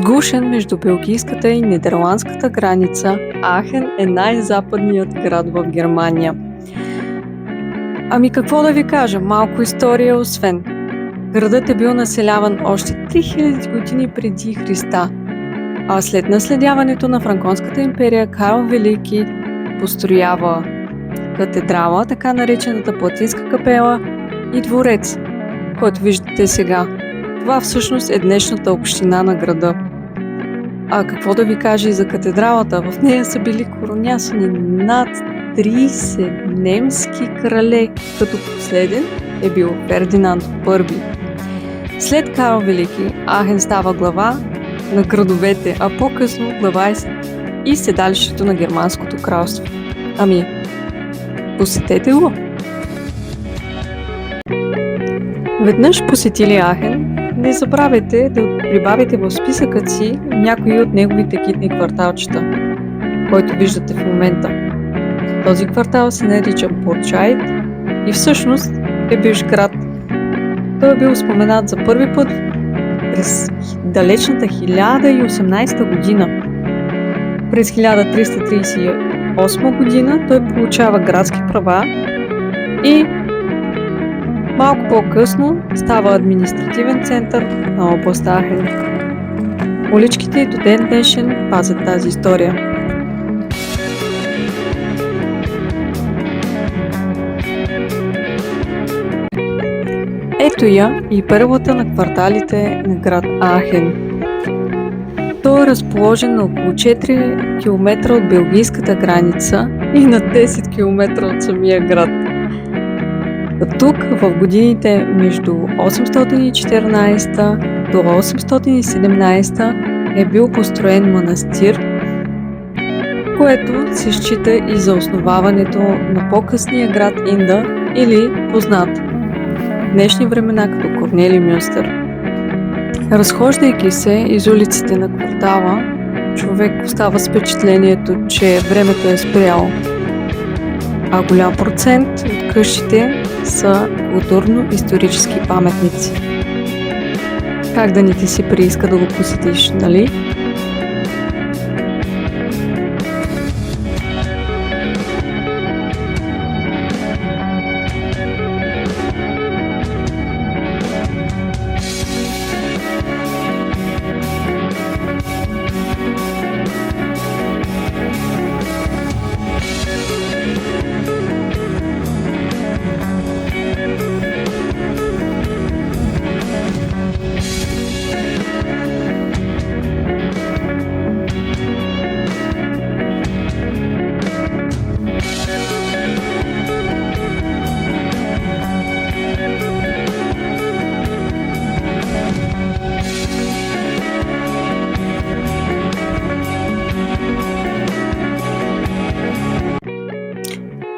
Сгушен между белгийската и нидерландската граница, Ахен е най-западният град в Германия. Ами какво да ви кажа, малко история освен. Градът е бил населяван още 3000 години преди Христа, а след наследяването на Франконската империя Карл Велики построява катедрала, така наречената Платинска капела и дворец, който виждате сега. Това всъщност е днешната община на града. А какво да ви кажа и за катедралата? В нея са били коронясани над 30 немски крале, като последен е бил Фердинанд I. След Карл Велики, Ахен става глава на градовете, а по-късно глава и седалището на Германското кралство. Ами, посетете го! Веднъж посетили Ахен, не забравяйте да прибавите в списъкът си някои от неговите китни кварталчета, който виждате в момента. Този квартал се нарича Бурчайт и всъщност е бивш град. Той е бил споменат за първи път през далечната 1018 година. През 1338 година той получава градски права и малко по-късно става административен център на област Ахен. Уличките и до ден днешен пазят тази история. Ето я и перлата на кварталите на град Ахен. Той е разположен на около 4 км от белгийската граница и на 10 км от самия град. Тук в годините между 814 до 817 е бил построен манастир, което се счита и за основаването на по-късния град Инда или познат в днешни времена като Корнели Мюнстер. Разхождайки се из улиците на квартала, човек остава с впечатлението, че времето е спряло, а голям процент от къщите са културно-исторически паметници. Как да не ти си прииска да го посетиш, нали?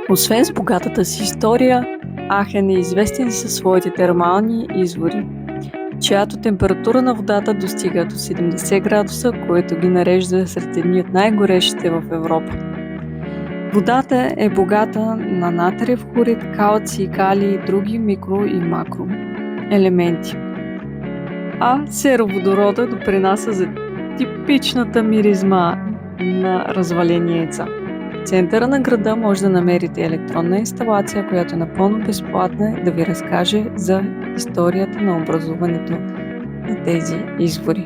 Освен с богатата си история, Ахен е известен със своите термални извори, чиято температура на водата достига до 70 градуса, което ги нарежда сред едни от най-горещите в Европа. Водата е богата на натриев хлорид, калций, калий и други микро и макро елементи. А сероводорода допринася за типичната миризма на развалени яйца. В центъра на града може да намерите електронна инсталация, която е напълно безплатна да ви разкаже за историята на образуването на тези извори.